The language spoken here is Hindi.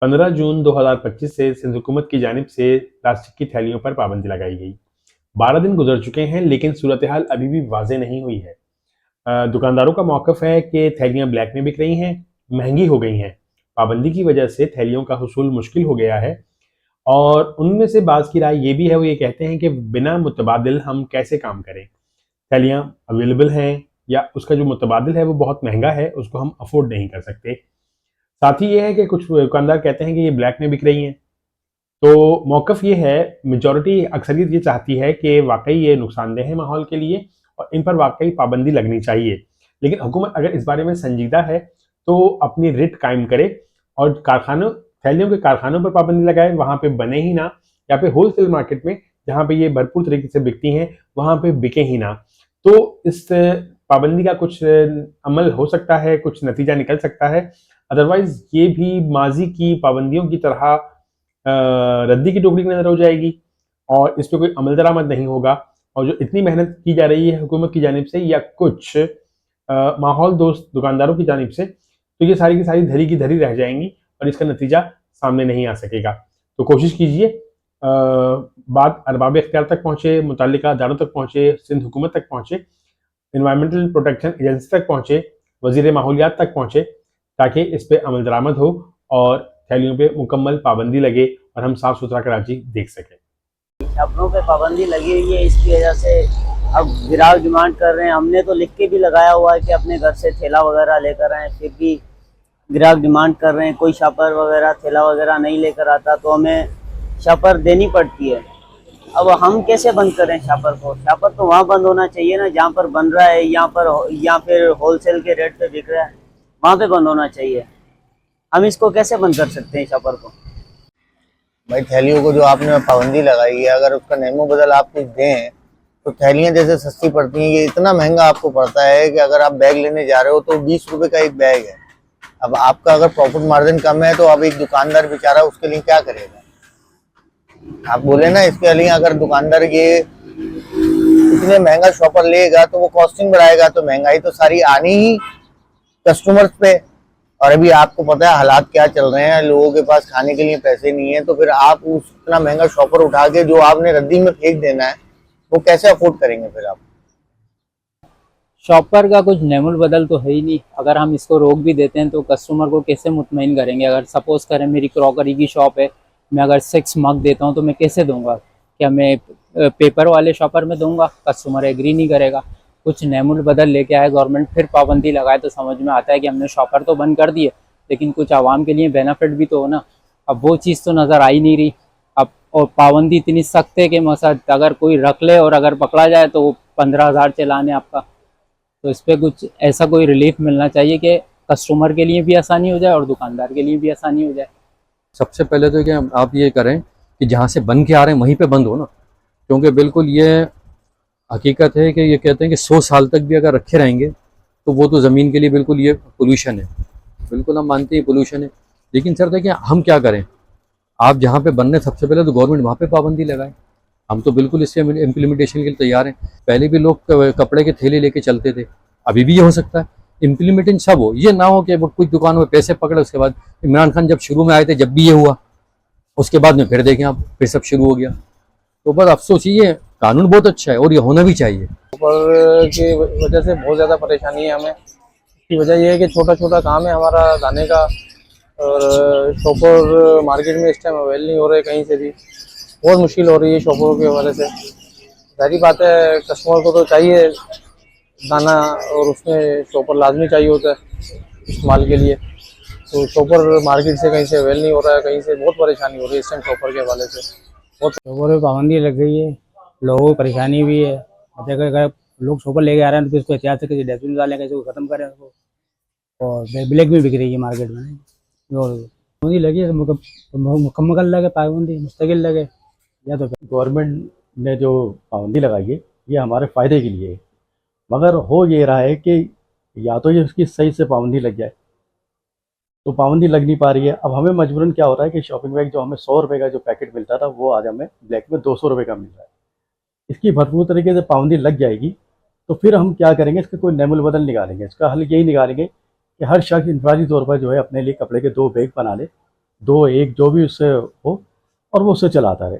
15 जून 2025 से सिंध हुकूमत की जानिब से प्लास्टिक की थैलियों पर पाबंदी लगाई गई। 12 दिन गुजर चुके हैं लेकिन सूरत हाल अभी भी वाज़ेह नहीं हुई है। दुकानदारों का मौक़िफ़ है कि थैलियाँ ब्लैक में बिक रही हैं, महंगी हो गई हैं। पाबंदी की वजह से थैलियों का हुसूल मुश्किल हो गया है और उनमें से बाज़ की राय ये भी है, वो ये कहते हैं कि बिना मुतबादिल हम कैसे काम करें। थैलियाँ अवेलेबल हैं या उसका जो मुतबादिल है वो बहुत महंगा है, उसको हम अफोर्ड नहीं कर सकते। साथ ही ये है कि कुछ दुकानदार कहते हैं कि ये ब्लैक में बिक रही हैं। तो मौक़िफ़ ये है, मेजॉरिटी अक्सरियत ये चाहती है कि वाक़ई ये नुकसानदेह है माहौल के लिए और इन पर वाक़ई पाबंदी लगनी चाहिए। लेकिन हुकूमत अगर इस बारे में संजीदा है तो अपनी रिट कायम करे और थैलियों के कारखानों पर पाबंदी लगाए, वहाँ पे बने ही ना, या फिर होलसेल मार्केट में जहाँ पे ये भरपूर तरीके से बिकती हैं वहाँ पे बिके ही ना। तो इस पाबंदी का कुछ अमल हो सकता है, कुछ नतीजा निकल सकता है। अदरवाइज़ ये भी माज़ी की पाबंदियों की तरह रद्दी की टोकरी की नज़र हो जाएगी और इस पे कोई अमल दरामद नहीं होगा। और जो इतनी मेहनत की जा रही है हुकूमत की जानिब से या कुछ माहौल दोस्त दुकानदारों की जानिब से, तो ये सारी की सारी धरी की धरी रह जाएंगी और इसका नतीजा सामने नहीं आ सकेगा। तो कोशिश कीजिए बात अरबाब इख्तियार तक पहुँचे, मुतल्लिका अदालों तक पहुँचे, सिंध हुकूमत तक पहुँचे, एनवायरमेंटल प्रोटेक्शन एजेंसी तक पहुँचे, वज़ीर माहौलियात तक पहुँचे, ताकि इस पे अमल दरामद हो और थैलियों पे मुकम्मल पाबंदी लगे और हम साफ़ सुथरा कराची देख सकें। छापरों पे पाबंदी लगी हुई है, इसकी वजह से अब ग्राहक डिमांड कर रहे हैं। हमने तो लिख के भी लगाया हुआ है कि अपने घर से थैला वगैरह लेकर आएँ, फिर भी ग्राहक डिमांड कर रहे हैं। कोई शापर वगैरह थैला वगैरह नहीं लेकर आता तो हमें शापर देनी पड़ती है। अब हम कैसे बंद करें शापर को? शापर तो वहाँ बंद होना चाहिए ना जहाँ पर बन रहा है, यहाँ पर या फिर होलसेल के रेट पे बिक रहा है, वहाँ पे बंद होना चाहिए। हम इसको कैसे बंद कर सकते हैं शापर को? भाई थैलियों को जो आपने पाबंदी लगाई है, अगर उसका नेमो बदल आप कुछ दें तो थैलियाँ जैसे सस्ती पड़ती हैं, ये इतना महंगा आपको पड़ता है कि अगर आप बैग लेने जा रहे हो तो 20 रुपए का एक बैग है। अब आपका अगर प्रॉफिट मार्जिन कम है तो अब एक दुकानदार बेचारा उसके लिए क्या करेगा? आप बोले ना, इसके लिए अगर दुकानदार ये इतने महंगा शॉपर लेगा तो वो कॉस्टिंग बढ़ाएगा, तो महंगाई तो सारी आनी ही कस्टमर्स पे। और अभी आपको पता है हालात क्या चल रहे हैं, लोगों के पास खाने के लिए पैसे नहीं है, तो फिर आप उस इतना महंगा शॉपर उठा के जो आपने रद्दी में फेंक देना है वो कैसे अफोर्ड करेंगे फिर आप? शॉपर का कुछ नेमुल बदल तो है ही नहीं। अगर हम इसको रोक भी देते हैं तो कस्टमर को कैसे मुतमईन करेंगे? अगर सपोज करें मेरी क्रॉकरी की शॉप है, मैं अगर 6 मग देता हूं तो मैं कैसे दूंगा? क्या मैं पेपर वाले शॉपर में दूंगा? कस्टमर एग्री नहीं करेगा। कुछ नेमुल बदल लेके आए गवर्नमेंट, फिर पाबंदी लगाए तो समझ में आता है कि हमने शॉपर तो बंद कर दिए लेकिन कुछ आवाम के लिए बेनिफिट भी तो हो ना। अब वो चीज़ तो नज़र आ ही नहीं रही। अब और पाबंदी इतनी सख्त है कि मसद अगर कोई रख ले और अगर पकड़ा जाए तो 15,000 चालान है आपका। तो इस पे कुछ ऐसा कोई रिलीफ मिलना चाहिए कि कस्टमर के लिए भी आसानी हो जाए और दुकानदार के लिए भी आसानी हो जाए। सबसे पहले तो क्या आप ये करें कि जहाँ से बन के आ रहे हैं वहीं पे बंद हो ना, क्योंकि बिल्कुल ये हकीकत है कि ये कहते हैं कि 100 साल तक भी अगर रखे रहेंगे तो वो तो ज़मीन के लिए बिल्कुल ये पोल्यूशन है। बिल्कुल हम मानते हैं पोल्यूशन है, लेकिन सर देखिए हम क्या करें, आप जहाँ पे बनने सबसे पहले तो गवर्नमेंट वहाँ पे पाबंदी लगाए। हम तो बिल्कुल इससे इम्प्लीमेंटेशन के लिए तैयार हैं। पहले भी लोग कपड़े के थैले लेके चलते थे, अभी भी ये हो सकता है। इम्प्लीमेंटेशन सब हो, ये ना हो कि वो कुछ दुकानों में पैसे पकड़े, उसके बाद इमरान खान जब शुरू में आए थे जब भी ये हुआ, उसके बाद में फिर देखें आप फिर सब शुरू हो गया। तो बस अफसोस ये कानून बहुत अच्छा है और ये होना भी चाहिए। ऊपर की वजह से बहुत ज़्यादा परेशानी है हमें। इसकी वजह यह है कि छोटा छोटा काम है हमारा लाने का, और शॉपर मार्केट में इस टाइम अवेल नहीं हो रहे कहीं से भी। बहुत मुश्किल हो रही है शॉपरों के हवाले से। सारी बात है, कस्टमर को तो चाहिए दाना और उसमें शॉपर लाजमी चाहिए होता है इस्तेमाल के लिए। तो शॉपर मार्केट से कहीं से अवेल नहीं हो रहा है, कहीं से बहुत परेशानी हो रही है इस टाइम शॉपर के हवाले से। बहुत शॉपर पे पाबंदी लग गई है, लोगों को परेशानी भी है। अगर लोग शॉपर लेके आ रहे हैं तो उसको एहतियात से कैसे डस्टबिन डालें, कैसे उसको ख़त्म करें उसको। और ब्लैक में बिक रही है मार्केट में। और पाबंदी लगी है मुकम्मल लगे, पाबंदी मुस्तकिल लगे या तो गवर्नमेंट ने जो पाबंदी लगाई है ये हमारे फ़ायदे के लिए है, मगर हो ये रहा है कि या तो ये उसकी सही से पाबंदी लग जाए, तो पाबंदी लग नहीं पा रही है। अब हमें मजबूरन क्या हो रहा है कि शॉपिंग बैग जो हमें 100 रुपये का जो पैकेट मिलता था वो आज हमें ब्लैक में 200 रुपये का मिल रहा है। इसकी भरपूर तरीके से पाबंदी लग जाएगी तो फिर हम क्या करेंगे, इसका कोई नेमुल बदल निकालेंगे। इसका हल यही निकालेंगे कि हर शख्स इंफरादी तौर पर जो है अपने लिए कपड़े के 2 बैग बना ले, दो एक जो भी उससे हो और वो उससे चलाता रहे।